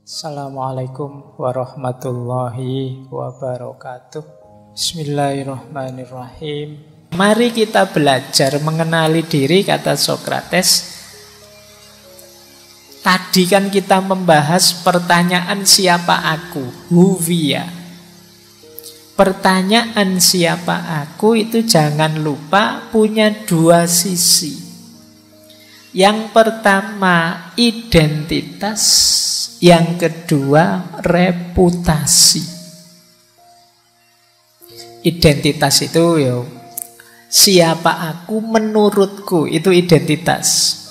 Assalamualaikum warahmatullahi wabarakatuh. Bismillahirrahmanirrahim. Mari kita belajar mengenali diri, kata Sokrates. Tadi kan kita membahas pertanyaan siapa aku, huwiyah. Pertanyaan siapa aku itu jangan lupa punya dua sisi. Yang pertama identitas, yang kedua reputasi. Identitas itu siapa aku menurutku, itu identitas.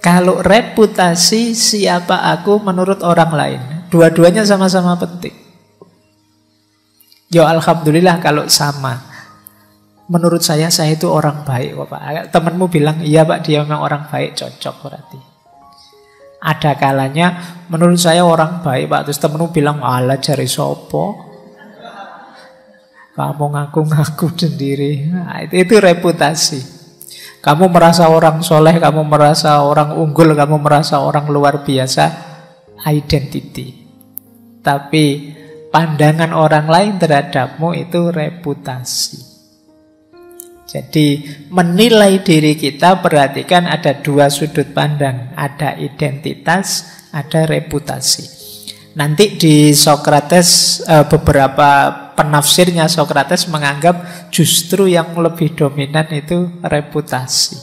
Kalau reputasi, siapa aku menurut orang lain. Dua-duanya sama-sama penting. Alhamdulillah kalau sama. Menurut saya itu orang baik, Pak. Temanmu bilang, iya Pak, dia memang orang baik, cocok berarti. Ada kalanya, menurut saya orang baik, Pak. Terus temanmu bilang, alah cari sopo. Kamu ngaku-ngaku sendiri. Nah, itu reputasi. Kamu merasa orang soleh, kamu merasa orang unggul, kamu merasa orang luar biasa. Identity. Tapi pandangan orang lain terhadapmu itu reputasi. Jadi menilai diri kita, perhatikan ada dua sudut pandang. Ada identitas, ada reputasi. Nanti di Sokrates, beberapa penafsirnya Sokrates menganggap justru yang lebih dominan itu reputasi.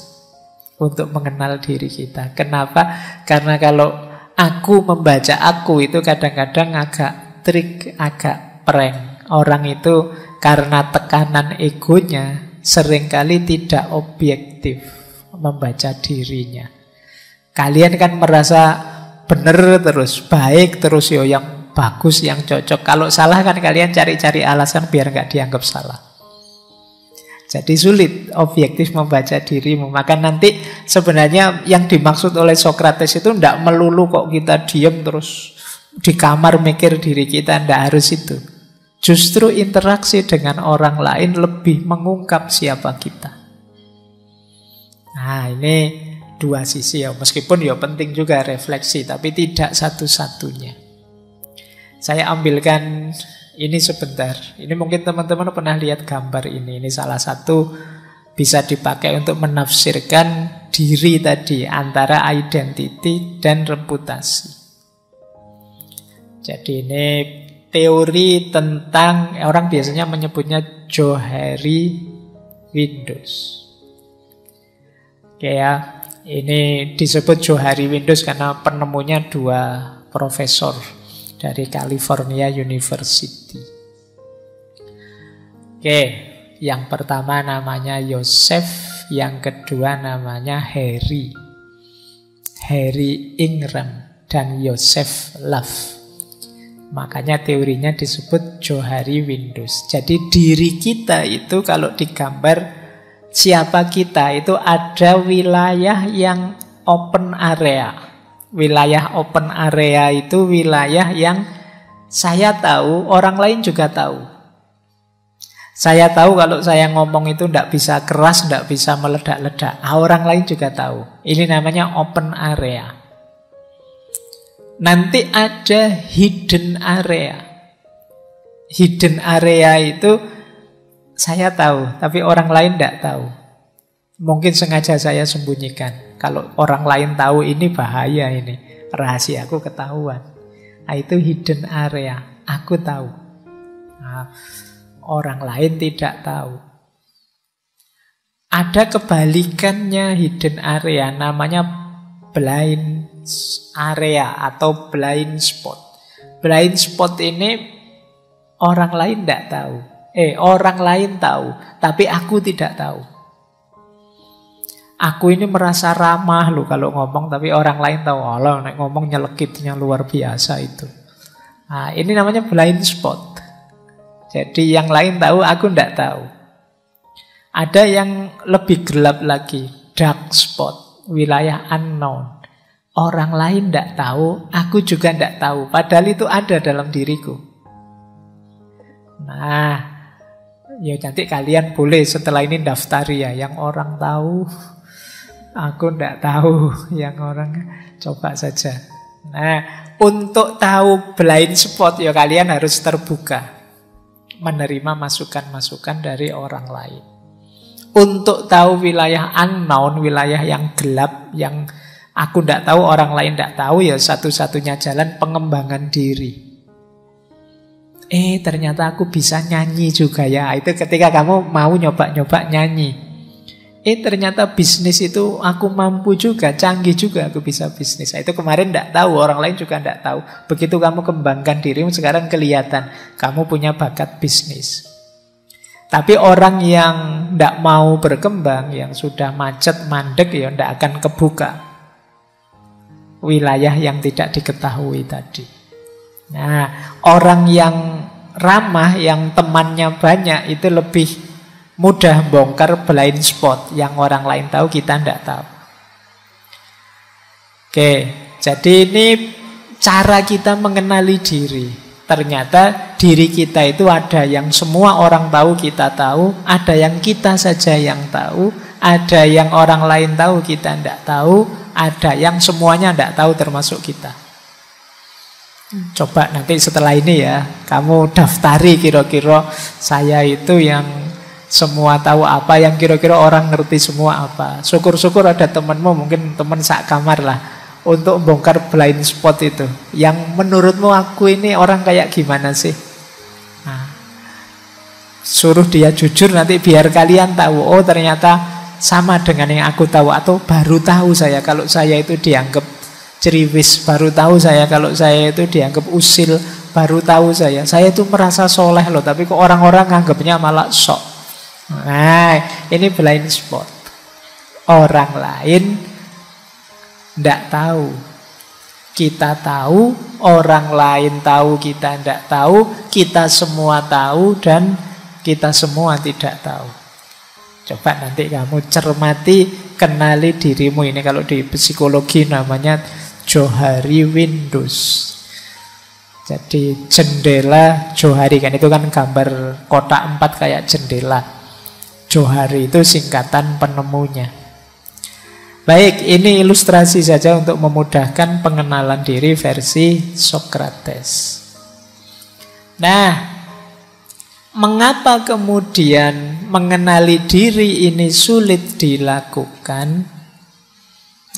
Untuk mengenal diri kita. Kenapa? Karena kalau aku membaca aku itu kadang-kadang agak trik, agak prank. Orang itu karena tekanan egonya seringkali tidak objektif membaca dirinya. Kalian kan merasa benar terus, baik terus, yang bagus, yang cocok. Kalau salah kan kalian cari-cari alasan biar nggak dianggap salah. Jadi sulit objektif membaca dirimu. Maka nanti sebenarnya yang dimaksud oleh Sokrates itu tidak melulu kok kita diam terus di kamar mikir diri kita, tidak harus itu. Justru interaksi dengan orang lain lebih mengungkap siapa kita. Nah, ini dua sisi ya. Meskipun penting juga refleksi, tapi tidak satu-satunya. Saya ambilkan ini sebentar. Ini mungkin teman-teman pernah lihat gambar ini. Ini salah satu bisa dipakai untuk menafsirkan diri tadi, antara identity dan reputasi. Jadi ini teori tentang, orang biasanya menyebutnya Johari Windows. Oke ya, ini disebut Johari Windows karena penemunya dua profesor dari California University. Oke, yang pertama namanya Joseph, yang kedua namanya Harry. Harry Ingram dan Joseph Love. Makanya teorinya disebut Johari Windows. Jadi diri kita itu kalau digambar siapa kita itu ada wilayah yang open area. Wilayah open area itu wilayah yang saya tahu, orang lain juga tahu. Saya tahu kalau saya ngomong itu tidak bisa keras, tidak bisa meledak-ledak. Orang lain juga tahu. Ini namanya open area. Nanti ada hidden area. Hidden area itu saya tahu, tapi orang lain tidak tahu. Mungkin sengaja saya sembunyikan. Kalau orang lain tahu ini bahaya ini. Rahasiaku ketahuan. Nah, itu hidden area. Aku tahu. Nah, orang lain tidak tahu. Ada kebalikannya hidden area, namanya blind area atau blind spot. Blind spot ini orang lain tidak tahu. Orang lain tahu, tapi aku tidak tahu. Aku ini merasa ramah loh kalau ngomong, tapi orang lain tahu. Allah, nek ngomong nyelekitnya luar biasa itu. Nah, ini namanya blind spot. Jadi yang lain tahu, aku tidak tahu. Ada yang lebih gelap lagi, dark spot, wilayah unknown. Orang lain tidak tahu, aku juga tidak tahu. Padahal itu ada dalam diriku. Nah, nanti kalian boleh setelah ini daftari ya. Yang orang tahu, aku tidak tahu. Yang orang coba saja. Nah, untuk tahu blind spot ya kalian harus terbuka, menerima masukan-masukan dari orang lain. Untuk tahu wilayah unknown, wilayah yang gelap, yang aku tidak tahu, orang lain tidak tahu, ya satu-satunya jalan pengembangan diri. Ternyata aku bisa nyanyi juga ya. Itu ketika kamu mau nyoba-nyoba nyanyi. Ternyata bisnis itu aku mampu juga, canggih juga aku bisa bisnis. Itu kemarin tidak tahu, orang lain juga tidak tahu. Begitu kamu kembangkan dirimu, sekarang kelihatan kamu punya bakat bisnis. Tapi orang yang tidak mau berkembang, yang sudah macet, mandek, ya tidak akan kebuka wilayah yang tidak diketahui tadi. Nah, orang yang ramah, yang temannya banyak, itu lebih mudah bongkar blind spot yang orang lain tahu, kita tidak tahu. Oke, jadi ini cara kita mengenali diri. Ternyata diri kita itu ada yang semua orang tahu, kita tahu. Ada yang kita saja yang tahu. Ada yang orang lain tahu, kita tidak tahu. Ada yang semuanya tidak tahu, termasuk kita. Coba nanti setelah ini ya, kamu daftari kira-kira saya itu yang semua tahu apa, yang kira-kira orang ngerti semua apa. Syukur-syukur ada temanmu, mungkin teman sak kamar lah, untuk bongkar blind spot itu. Yang menurutmu aku ini orang kayak gimana sih? Nah, suruh dia jujur nanti biar kalian tahu, oh ternyata sama dengan yang aku tahu, atau baru tahu saya kalau saya itu dianggap ceriwis, baru tahu saya kalau saya itu dianggap usil, baru tahu saya itu merasa soleh loh, tapi kok orang-orang nganggapnya malah sok. Nah, ini blind spot. Orang lain tidak tahu, kita tahu. Orang lain tahu, kita tidak tahu. Kita semua tahu dan kita semua tidak tahu. Coba nanti kamu cermati, kenali dirimu. Ini kalau di psikologi namanya Johari Windows. Jadi jendela Johari, kan itu kan gambar kotak 4 kayak jendela. Johari itu singkatan penemunya. Baik, ini ilustrasi saja untuk memudahkan pengenalan diri versi Socrates. Nah, mengapa kemudian mengenali diri ini sulit dilakukan?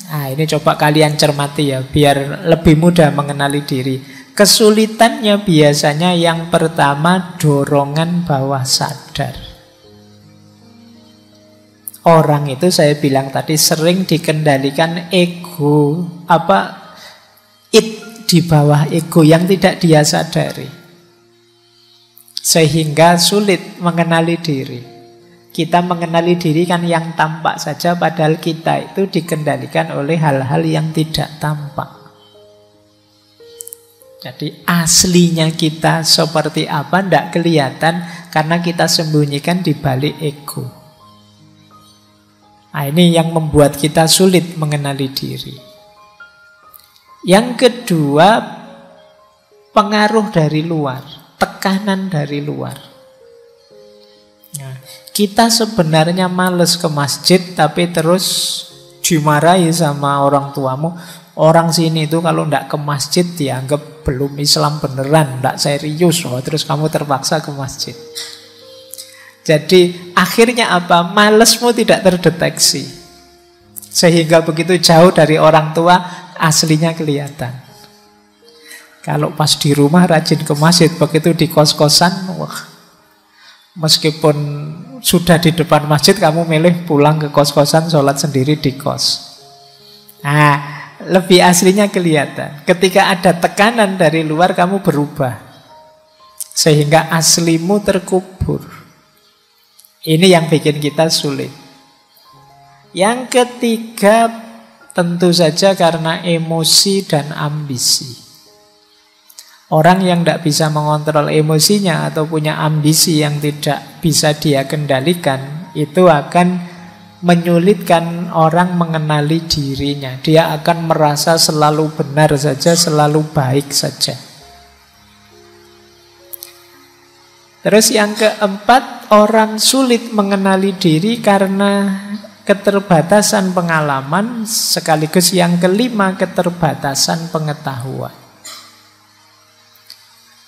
Nah, ini coba kalian cermati ya, biar lebih mudah mengenali diri. Kesulitannya biasanya yang pertama, dorongan bawah sadar. Orang itu saya bilang tadi sering dikendalikan ego, di bawah ego yang tidak dia sadari. Sehingga sulit mengenali diri. Kita mengenali diri kan yang tampak saja, padahal kita itu dikendalikan oleh hal-hal yang tidak tampak. Jadi aslinya kita seperti apa tidak kelihatan karena kita sembunyikan di balik ego. Nah, ini yang membuat kita sulit mengenali diri. Yang kedua, pengaruh dari luar, tekanan dari luar. Nah, kita sebenarnya males ke masjid, tapi terus dimarahi sama orang tuamu. Orang sini itu kalau tidak ke masjid dianggap belum Islam beneran, tidak serius. Terus kamu terpaksa ke masjid. Jadi akhirnya apa? Malesmu tidak terdeteksi. Sehingga begitu jauh dari orang tua, aslinya kelihatan. Kalau pas di rumah rajin ke masjid, begitu di kos-kosan, wah, meskipun sudah di depan masjid, kamu milih pulang ke kos-kosan, sholat sendiri di kos. Nah, lebih aslinya kelihatan. Ketika ada tekanan dari luar, kamu berubah. Sehingga aslimu terkubur. Ini yang bikin kita sulit. Yang ketiga, tentu saja karena emosi dan ambisi. Orang yang tidak bisa mengontrol emosinya atau punya ambisi yang tidak bisa dia kendalikan, itu akan menyulitkan orang mengenali dirinya. Dia akan merasa selalu benar saja, selalu baik saja. Terus yang keempat, orang sulit mengenali diri karena keterbatasan pengalaman, sekaligus yang kelima keterbatasan pengetahuan.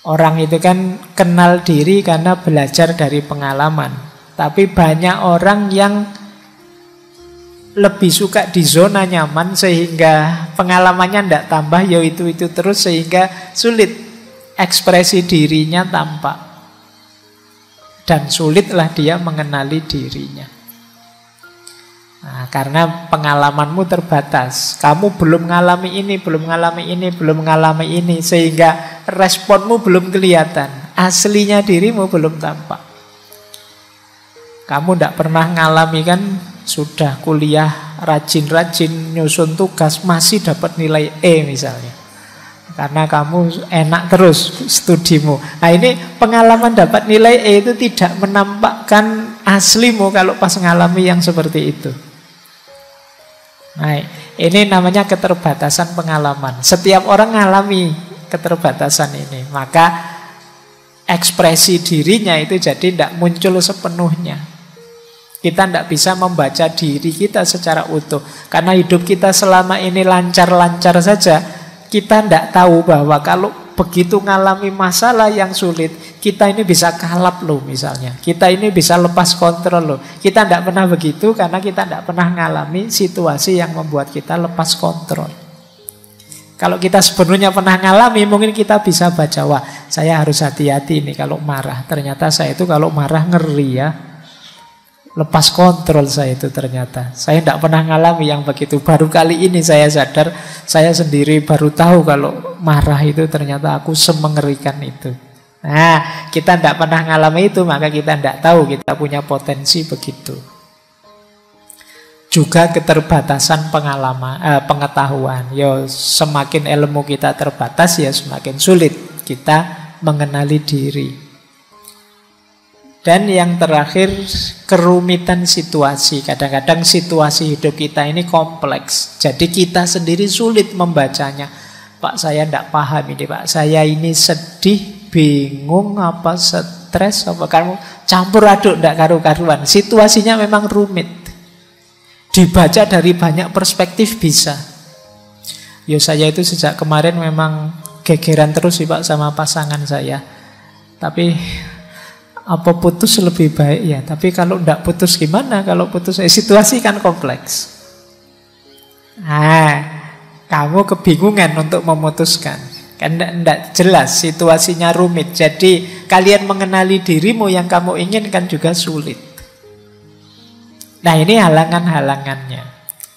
Orang itu kan kenal diri karena belajar dari pengalaman. Tapi banyak orang yang lebih suka di zona nyaman sehingga pengalamannya tidak tambah, ya itu terus, sehingga sulit ekspresi dirinya tampak. Dan sulitlah dia mengenali dirinya. Nah, karena pengalamanmu terbatas. Kamu belum mengalami ini, belum mengalami ini, belum mengalami ini, sehingga responmu belum kelihatan. Aslinya dirimu belum tampak. Kamu tidak pernah mengalami kan, sudah kuliah rajin-rajin nyusun tugas masih dapat nilai E misalnya. Karena kamu enak terus studimu. Nah ini pengalaman dapat nilai E itu tidak menampakkan aslimu kalau pas mengalami yang seperti itu. Nah ini namanya keterbatasan pengalaman. Setiap orang mengalami keterbatasan ini. Maka ekspresi dirinya itu jadi tidak muncul sepenuhnya. Kita tidak bisa membaca diri kita secara utuh. Karena hidup kita selama ini lancar-lancar saja, kita tidak tahu bahwa kalau begitu ngalami masalah yang sulit, kita ini bisa kalap loh misalnya. Kita ini bisa lepas kontrol loh. Kita tidak pernah begitu karena kita tidak pernah ngalami situasi yang membuat kita lepas kontrol. Kalau kita sebenarnya pernah ngalami, mungkin kita bisa baca, wah saya harus hati-hati nih kalau marah. Ternyata saya itu kalau marah ngeri ya. Lepas kontrol saya itu ternyata. Saya tidak pernah ngalami yang begitu. Baru kali ini saya sadar, saya sendiri baru tahu kalau marah itu ternyata aku semengerikan itu. Nah, kita tidak pernah ngalami itu, maka kita tidak tahu kita punya potensi begitu. Juga keterbatasan pengetahuan. Ya, semakin ilmu kita terbatas, ya semakin sulit kita mengenali diri. Dan yang terakhir, kerumitan situasi. Kadang-kadang situasi hidup kita ini kompleks. Jadi kita sendiri sulit membacanya. Pak, saya tidak paham ini, Pak. Saya ini sedih, bingung, apa stres, apa kamu campur aduk, tidak karu-karuan. Situasinya memang rumit. Dibaca dari banyak perspektif bisa. Ya saya itu sejak kemarin memang gegeran terus sih Pak sama pasangan saya. Tapi apa putus lebih baik ya, tapi kalau tidak putus gimana? Kalau putus, situasi kan kompleks. Nah, kamu kebingungan untuk memutuskan. Kan tidak jelas, situasinya rumit. Jadi kalian mengenali dirimu yang kamu inginkan juga sulit. Nah ini halangan-halangannya.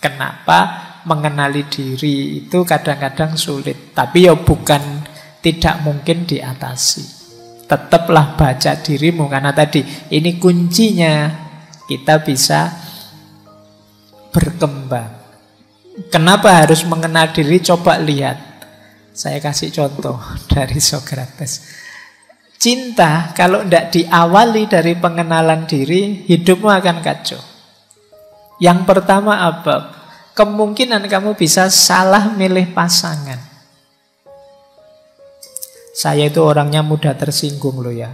Kenapa mengenali diri itu kadang-kadang sulit. Tapi ya bukan tidak mungkin diatasi. Tetaplah baca dirimu, karena tadi ini kuncinya kita bisa berkembang. Kenapa harus mengenal diri? Coba lihat. Saya kasih contoh dari Socrates. Cinta kalau tidak diawali dari pengenalan diri, hidupmu akan kacau. Yang pertama apa? Kemungkinan kamu bisa salah milih pasangan. Saya itu orangnya mudah tersinggung loh ya.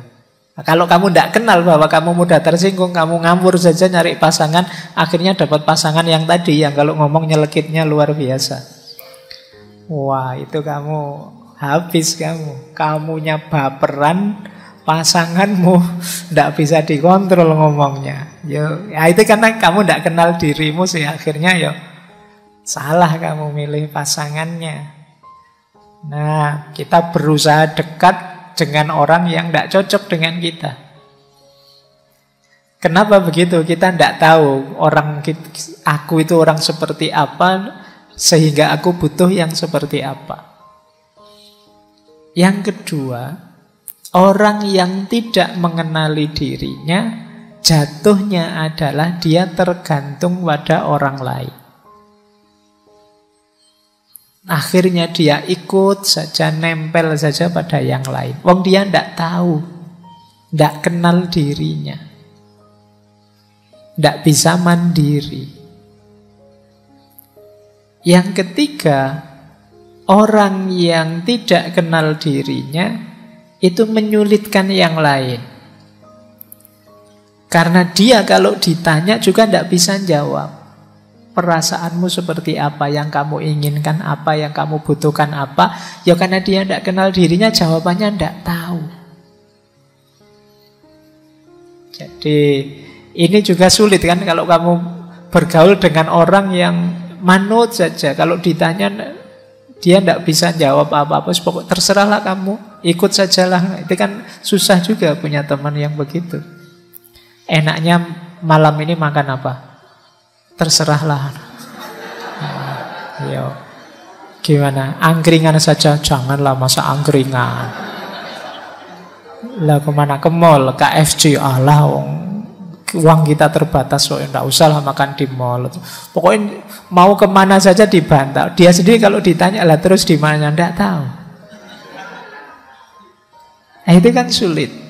Nah, kalau kamu tidak kenal bahwa kamu mudah tersinggung, kamu ngawur saja nyari pasangan, akhirnya dapat pasangan yang tadi, yang kalau ngomong nyelekitnya luar biasa. Wah, itu kamu habis kamu. Kamunya baperan, pasanganmu tidak bisa dikontrol ngomongnya. Ya itu karena kamu tidak kenal dirimu sih, akhirnya ya salah kamu milih pasangannya. Nah, kita berusaha dekat dengan orang yang tidak cocok dengan kita. Kenapa begitu? Kita tidak tahu aku itu orang seperti apa, sehingga aku butuh yang seperti apa. Yang kedua, orang yang tidak mengenali dirinya, jatuhnya adalah dia tergantung pada orang lain. Akhirnya dia ikut saja, nempel saja pada yang lain. Wong dia tidak tahu, tidak kenal dirinya, tidak bisa mandiri. Yang ketiga, orang yang tidak kenal dirinya itu menyulitkan yang lain. Karena dia kalau ditanya juga tidak bisa jawab. Perasaanmu seperti apa, yang kamu inginkan apa, yang kamu butuhkan apa. Ya karena dia tidak kenal dirinya, jawabannya tidak tahu. Jadi ini juga sulit kan kalau kamu bergaul dengan orang yang manut saja. Kalau ditanya dia tidak bisa jawab apa-apa, pokoknya terserahlah kamu, ikut sajalah. Itu kan susah juga punya teman yang begitu. Enaknya malam ini makan apa? Terserahlah. Yo. Gimana? Angkringan saja? Janganlah, masa angkringan. Lah kemana? Ke mall, KFC. Alah, uang kita terbatas, so enggak usah lah makan di mall. Pokoknya mau kemana saja dibantah. Dia sendiri kalau ditanya lah terus di mana, enggak tahu. Nah, itu kan sulit.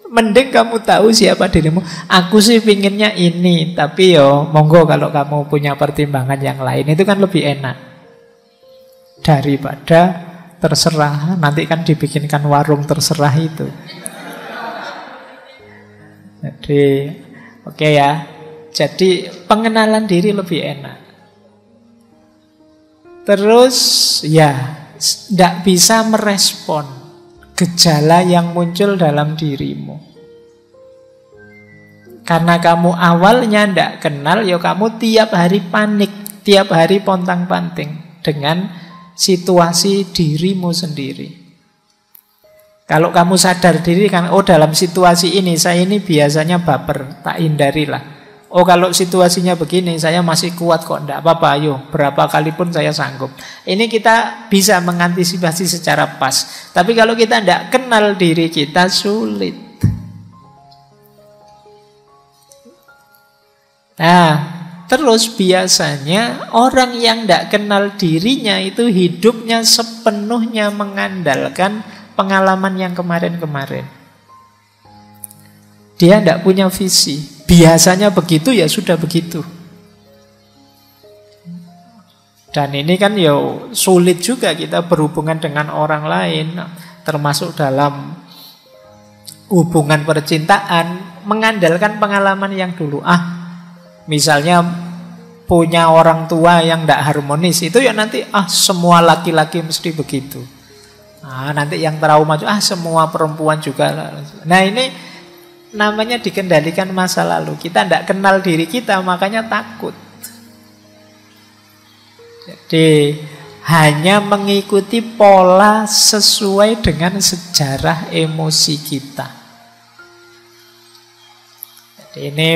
Mending kamu tahu siapa dirimu. Aku sih pinginnya ini, tapi yo monggo kalau kamu punya pertimbangan yang lain, itu kan lebih enak daripada terserah. Nanti kan dibikinkan warung terserah itu. Jadi oke ya. Jadi pengenalan diri lebih enak. Terus ya tidak bisa merespon gejala yang muncul dalam dirimu. Karena kamu awalnya tidak kenal, ya kamu tiap hari panik, tiap hari pontang-panting dengan situasi dirimu sendiri. Kalau kamu sadar diri kan, oh dalam situasi ini saya ini biasanya baper, tak hindarilah. Oh kalau situasinya begini saya masih kuat kok, enggak apa-apa, ayo berapa kali pun saya sanggup. Ini kita bisa mengantisipasi secara pas. Tapi kalau kita enggak kenal diri kita, sulit. Nah, terus biasanya orang yang enggak kenal dirinya itu hidupnya sepenuhnya mengandalkan pengalaman yang kemarin-kemarin. Dia tidak punya visi. Biasanya begitu, ya sudah begitu. Dan ini kan ya sulit juga kita berhubungan dengan orang lain, termasuk dalam hubungan percintaan, mengandalkan pengalaman yang dulu. Misalnya punya orang tua yang tidak harmonis, itu ya nanti semua laki-laki mesti begitu. Nanti yang trauma, semua perempuan juga. Nah ini namanya dikendalikan masa lalu. Kita tidak kenal diri kita, makanya takut. Jadi hanya mengikuti pola sesuai dengan sejarah emosi kita. Jadi ini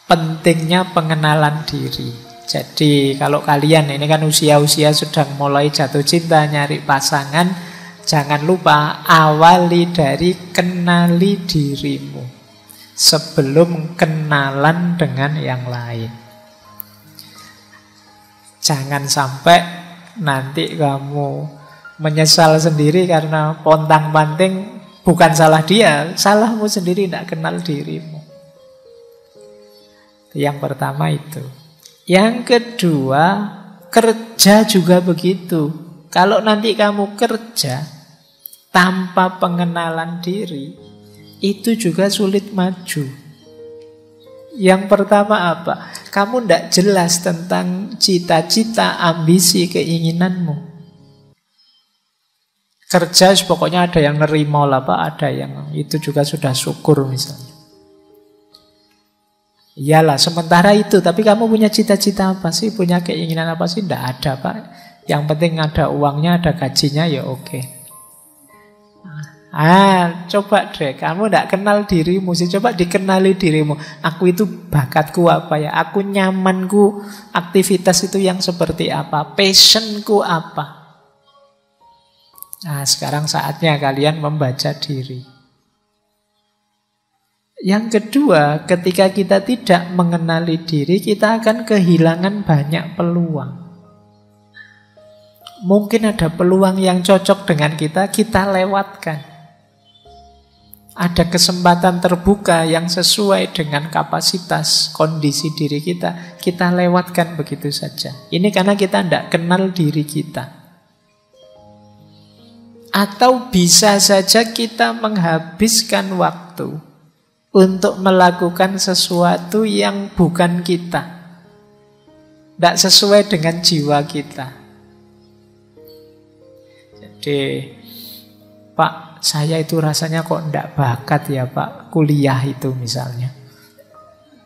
pentingnya pengenalan diri. Jadi kalau kalian ini kan usia-usia sedang mulai jatuh cinta, nyari pasangan, jangan lupa awali dari kenali dirimu sebelum kenalan dengan yang lain. Jangan sampai nanti kamu menyesal sendiri karena pontang-panting. Bukan salah dia, salahmu sendiri tidak kenal dirimu. Yang pertama itu. Yang kedua, kerja juga begitu. Kalau nanti kamu kerja tanpa pengenalan diri, itu juga sulit maju. Yang pertama apa? Kamu tidak jelas tentang cita-cita, ambisi, keinginanmu. Kerja pokoknya ada yang nerima lah Pak, ada yang itu juga sudah syukur misalnya. Iyalah sementara itu, tapi kamu punya cita-cita apa sih? Punya keinginan apa sih? Tidak ada Pak. Yang penting ada uangnya, ada gajinya, ya oke. Coba deh, kamu tidak kenal dirimu sih. Coba dikenali dirimu. Aku itu bakatku apa ya? Aku nyamanku, aktivitas itu yang seperti apa? Passionku apa? Nah, sekarang saatnya kalian membaca diri. Yang kedua, ketika kita tidak mengenali diri, kita akan kehilangan banyak peluang. Mungkin ada peluang yang cocok dengan kita lewatkan. Ada kesempatan terbuka yang sesuai dengan kapasitas, kondisi diri kita lewatkan begitu saja. Ini karena kita tidak kenal diri kita. Atau bisa saja kita menghabiskan waktu untuk melakukan sesuatu yang bukan kita, tidak sesuai dengan jiwa kita. Jadi, Pak, saya itu rasanya kok tidak bakat ya Pak, kuliah itu misalnya.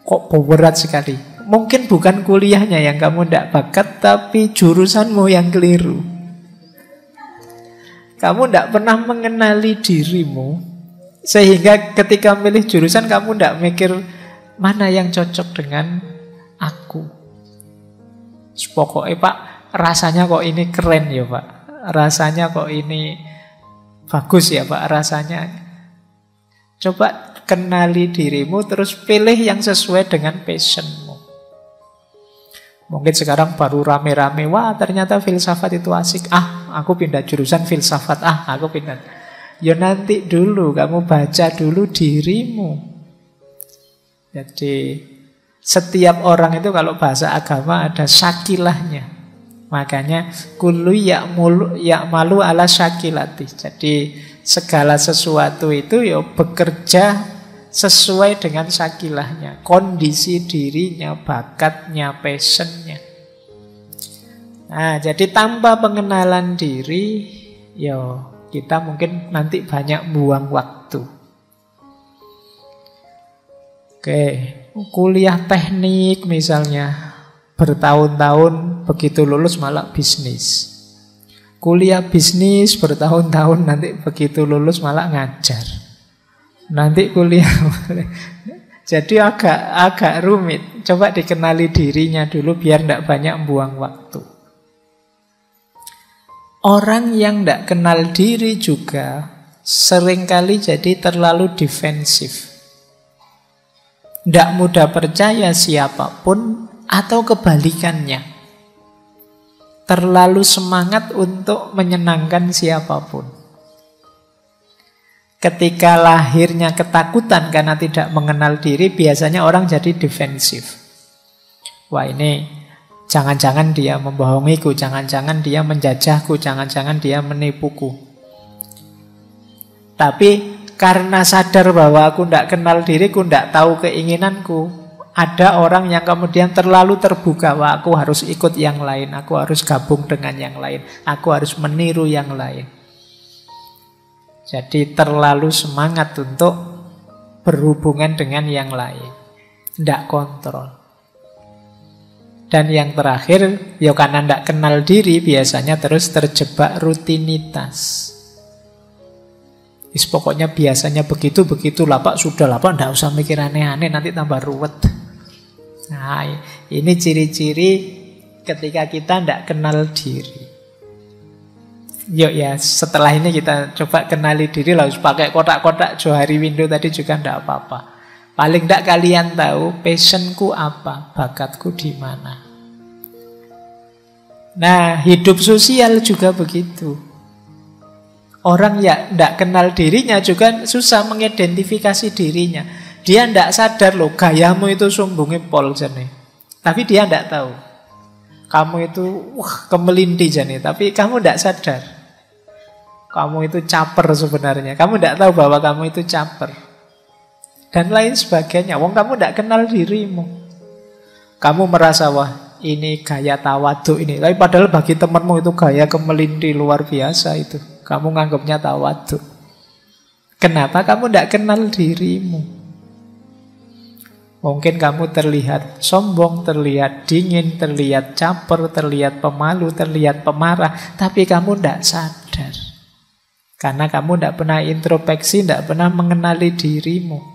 Kok berat sekali. Mungkin bukan kuliahnya yang kamu tidak bakat, tapi jurusanmu yang keliru. Kamu tidak pernah mengenali dirimu, sehingga ketika milih jurusan kamu tidak mikir mana yang cocok dengan aku. Pokoknya Pak, rasanya kok ini keren ya Pak, rasanya kok ini bagus ya Pak, rasanya. Coba kenali dirimu, terus pilih yang sesuai dengan passionmu. Mungkin sekarang baru rame-rame, wah ternyata filsafat itu asik, aku pindah jurusan filsafat, aku pindah. Ya nanti dulu, kamu baca dulu dirimu. Jadi setiap orang itu kalau bahasa agama ada syakilahnya. Makanya kullu ya'malu ala syakilati. Jadi segala sesuatu itu ya bekerja sesuai dengan syakilahnya, kondisi dirinya, bakatnya, passionnya. Nah, jadi tanpa pengenalan diri, ya kita mungkin nanti banyak buang waktu. Oke, kuliah teknik misalnya, bertahun-tahun begitu lulus malah bisnis. Kuliah bisnis bertahun-tahun, nanti begitu lulus malah ngajar. Nanti kuliah jadi agak rumit. Coba dikenali dirinya dulu biar tidak banyak buang waktu. Orang yang tidak kenal diri juga seringkali jadi terlalu defensif. Tidak mudah percaya siapapun atau kebalikannya. Terlalu semangat untuk menyenangkan siapapun. Ketika lahirnya ketakutan karena tidak mengenal diri, biasanya orang jadi defensif. Wah ini jangan-jangan dia membohongiku, jangan-jangan dia menjajahku, jangan-jangan dia menipuku. Tapi karena sadar bahwa aku tidak kenal diriku, tidak tahu keinginanku, ada orang yang kemudian terlalu terbuka, wah aku harus ikut yang lain, aku harus gabung dengan yang lain, aku harus meniru yang lain. Jadi terlalu semangat untuk berhubungan dengan yang lain, tidak kontrol. Dan yang terakhir, ya karena tidak kenal diri, biasanya terus terjebak rutinitas. Pokoknya biasanya begitu-begitulah Pak, sudahlah Pak, tidak usah mikir aneh-aneh, nanti tambah ruwet. Nah, ini ciri-ciri ketika kita tidak kenal diri. Yuk ya, setelah ini kita coba kenali diri, lah pakai kotak-kotak Johari Window tadi juga tidak apa-apa. Paling tidak kalian tahu passionku apa, bakatku di mana. Nah, hidup sosial juga begitu. Orang yang tidak kenal dirinya juga susah mengidentifikasi dirinya. Dia tidak sadar loh, gayamu itu sumbungi pol jane. Tapi dia tidak tahu. Kamu itu kemelinti jane, tapi kamu tidak sadar. Kamu itu caper sebenarnya. Kamu tidak tahu bahwa kamu itu caper. Dan lain sebagainya. Wong kamu tidak kenal dirimu. Kamu merasa wah ini gaya tawaduk ini. Tapi padahal bagi temanmu itu gaya kemelinti luar biasa itu. Kamu nganggapnya tawaduk. Kenapa kamu tidak kenal dirimu? Mungkin kamu terlihat sombong, terlihat dingin, terlihat caper, terlihat pemalu, terlihat pemarah. Tapi kamu tidak sadar. Karena kamu tidak pernah introspeksi, tidak pernah mengenali dirimu.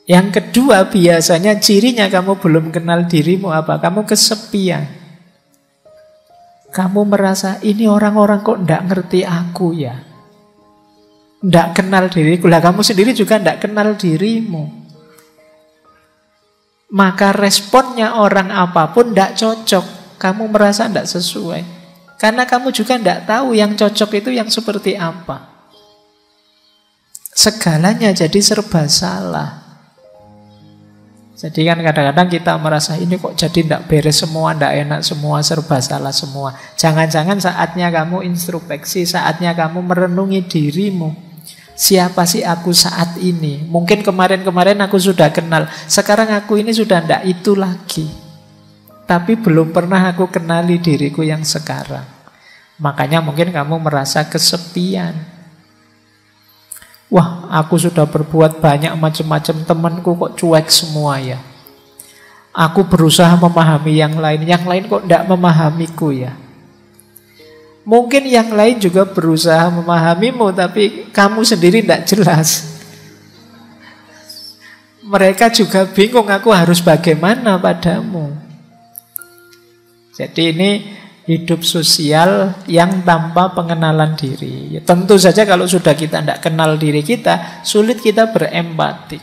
Yang kedua, biasanya cirinya kamu belum kenal dirimu apa? Kamu kesepian. Kamu merasa, ini orang-orang kok tidak ngerti aku ya. Tidak kenal diriku. Lah kamu sendiri juga tidak kenal dirimu. Maka responnya orang apapun tidak cocok. Kamu merasa tidak sesuai. Karena kamu juga tidak tahu yang cocok itu yang seperti apa. Segalanya jadi serba salah. Jadi kan kadang-kadang kita merasa ini kok jadi tidak beres semua, tidak enak semua, serba salah semua. Jangan-jangan saatnya kamu introspeksi, saatnya kamu merenungi dirimu. Siapa sih aku saat ini? Mungkin kemarin-kemarin aku sudah kenal. Sekarang aku ini sudah tidak itu lagi. Tapi belum pernah aku kenali diriku yang sekarang. Makanya mungkin kamu merasa kesepian. Wah, aku sudah berbuat banyak macam-macam, temanku kok cuek semua ya. Aku berusaha memahami yang lain kok tidak memahamiku ya. Mungkin yang lain juga berusaha memahamimu, tapi kamu sendiri tidak jelas. Mereka juga bingung, aku harus bagaimana padamu. Jadi ini hidup sosial yang tanpa pengenalan diri. Ya, tentu saja kalau sudah kita tidak kenal diri kita, sulit kita berempati.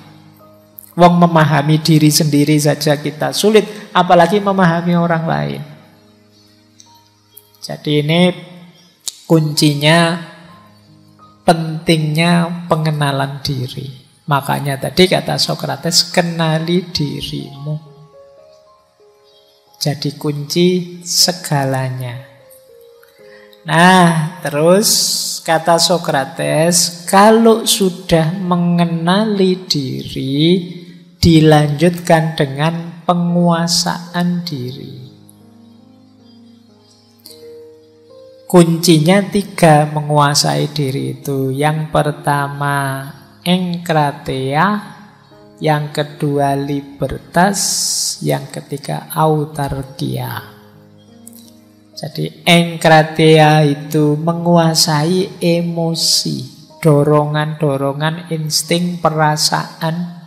Wong memahami diri sendiri saja kita sulit, apalagi memahami orang lain. Jadi ini kuncinya, pentingnya pengenalan diri. Makanya tadi kata Sokrates, kenali dirimu. Jadi kunci segalanya. Nah, terus kata Sokrates, kalau sudah mengenali diri, dilanjutkan dengan penguasaan diri. Kuncinya 3 menguasai diri itu. Yang pertama engkrateia, yang kedua libertas, yang ketiga autarkia. Jadi engkrateia itu menguasai emosi, dorongan-dorongan, insting, perasaan,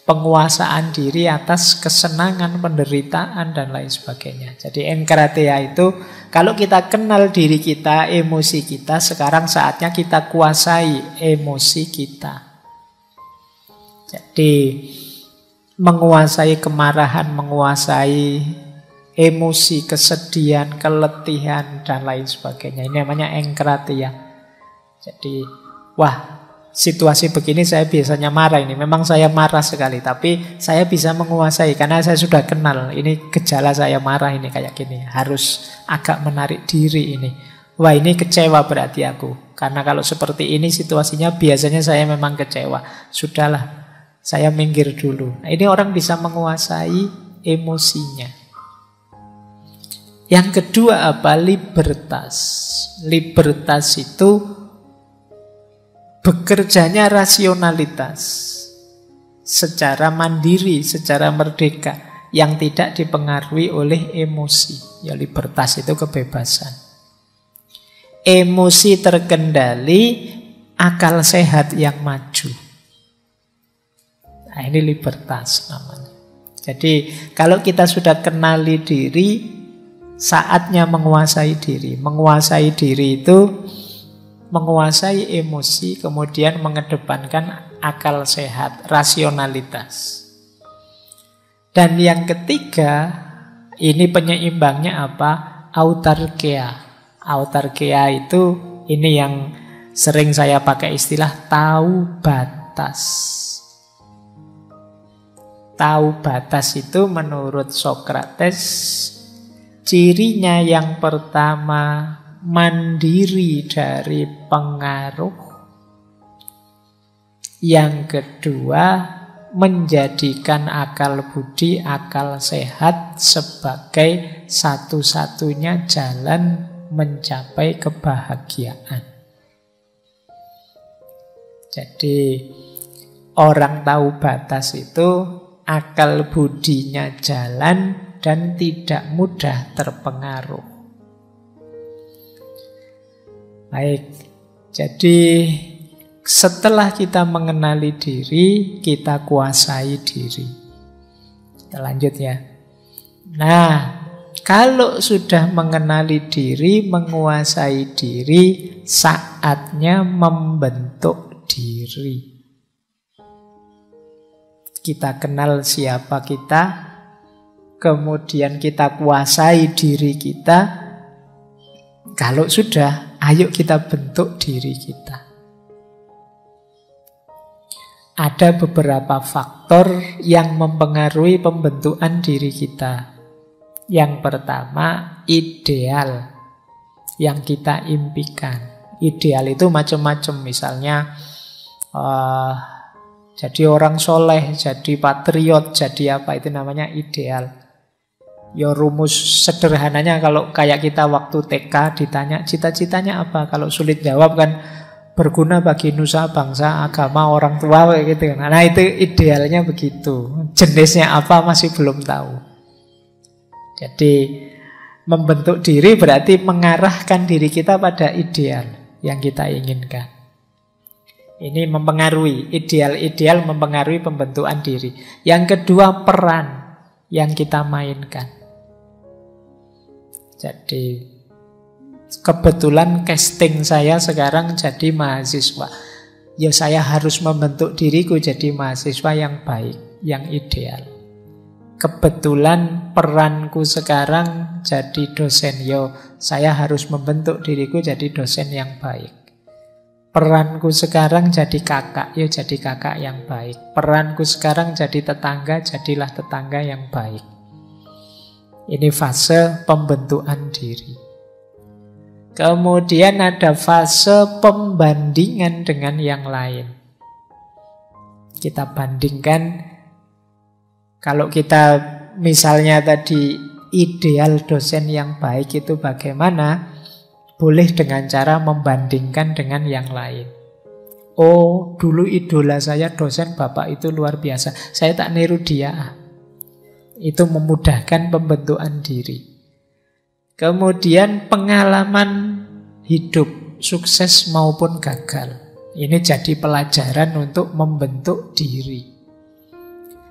penguasaan diri atas kesenangan, penderitaan, dan lain sebagainya. Jadi engkrateia itu, kalau kita kenal diri kita, emosi kita, sekarang saatnya kita kuasai emosi kita. Jadi menguasai kemarahan, menguasai emosi, kesedihan, keletihan, dan lain sebagainya. Ini namanya engkrateia. Jadi, wah, situasi begini saya biasanya marah ini. Memang saya marah sekali, tapi saya bisa menguasai karena saya sudah kenal. Ini gejala saya marah ini kayak gini. Harus agak menarik diri ini. Wah, ini kecewa berarti aku. Karena kalau seperti ini situasinya biasanya saya memang kecewa. Sudahlah, saya minggir dulu. Nah, ini orang bisa menguasai emosinya. Yang kedua apa? Libertas. Libertas itu bekerjanya rasionalitas, secara mandiri, secara merdeka, yang tidak dipengaruhi oleh emosi. Ya, libertas itu kebebasan. Emosi terkendali, akal sehat yang maju. Nah, ini libertas namanya. Jadi kalau kita sudah kenali diri, saatnya menguasai diri. Menguasai diri itu menguasai emosi, kemudian mengedepankan akal sehat, rasionalitas. Dan yang ketiga, ini penyeimbangnya apa? Autarkia. Autarkia itu, ini yang sering saya pakai istilah tahu batas. Tahu batas itu menurut Sokrates, cirinya yang pertama mandiri dari pengaruh. Yang kedua, menjadikan akal budi, akal sehat sebagai satu-satunya jalan mencapai kebahagiaan. Jadi orang tahu batas itu akal budinya jalan dan tidak mudah terpengaruh. Baik, jadi setelah kita mengenali diri, kita kuasai diri. Kita lanjut ya. Nah, kalau sudah mengenali diri, menguasai diri, saatnya membentuk diri. Kita kenal siapa kita, kemudian kita kuasai diri kita. Kalau sudah, ayo kita bentuk diri kita. Ada beberapa faktor yang mempengaruhi pembentukan diri kita. Yang pertama, ideal yang kita impikan. Ideal itu macam-macam, misalnya jadi orang soleh, jadi patriot, jadi apa, itu namanya ideal. Ya rumus sederhananya kalau kayak kita waktu TK ditanya cita-citanya apa, kalau sulit jawab kan berguna bagi nusa, bangsa, agama, orang tua kayak gitu. Nah itu idealnya begitu. Jenisnya apa masih belum tahu. Jadi membentuk diri berarti mengarahkan diri kita pada ideal yang kita inginkan. Ini mempengaruhi, ideal-ideal mempengaruhi pembentukan diri. Yang kedua, peran yang kita mainkan. Jadi kebetulan casting saya sekarang jadi mahasiswa. Ya saya harus membentuk diriku jadi mahasiswa yang baik, yang ideal. Kebetulan peranku sekarang jadi dosen. Yo, saya harus membentuk diriku jadi dosen yang baik. Peranku sekarang jadi kakak, ya jadi kakak yang baik. Peranku sekarang jadi tetangga, jadilah tetangga yang baik. Ini fase pembentukan diri. Kemudian ada fase pembandingan dengan yang lain. Kita bandingkan, kalau kita misalnya tadi ideal dosen yang baik itu bagaimana? Boleh dengan cara membandingkan dengan yang lain. Oh, dulu idola saya dosen bapak itu luar biasa, saya tak niru dia. Itu memudahkan pembentukan diri. Kemudian pengalaman hidup, sukses maupun gagal. Ini jadi pelajaran untuk membentuk diri.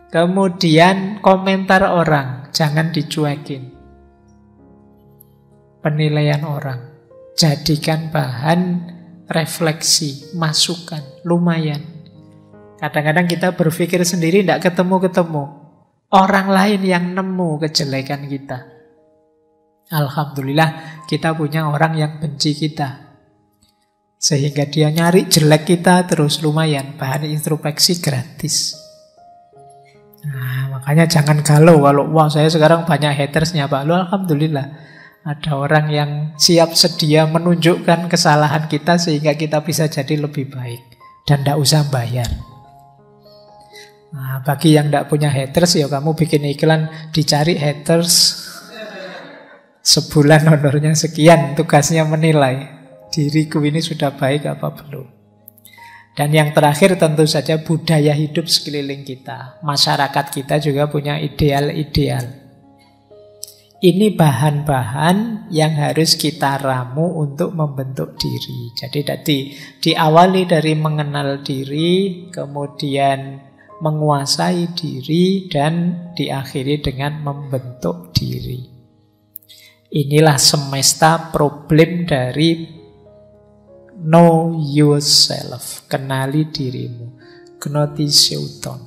Kemudian komentar orang, jangan dicuekin. Penilaian orang, jadikan bahan refleksi, masukan, lumayan. Kadang-kadang kita berpikir sendiri tidak ketemu-ketemu. Orang lain yang nemu kejelekan kita. Alhamdulillah kita punya orang yang benci kita, sehingga dia nyari jelek kita terus, lumayan, bahan introspeksi gratis. Nah, makanya jangan galau kalau wah saya sekarang banyak hatersnya Pak. Lu alhamdulillah ada orang yang siap sedia menunjukkan kesalahan kita sehingga kita bisa jadi lebih baik dan tidak usah bayar. Nah, bagi yang tidak punya haters, ya kamu bikin iklan dicari haters, sebulan honornya sekian, tugasnya menilai diriku ini sudah baik apa belum. Dan yang terakhir tentu saja budaya hidup sekeliling kita. Masyarakat kita juga punya ideal-ideal. Ini bahan-bahan yang harus kita ramu untuk membentuk diri. Jadi tadi diawali dari mengenal diri, kemudian menguasai diri, dan diakhiri dengan membentuk diri. Inilah semesta problem dari know yourself, kenali dirimu, Gnoti Seuton.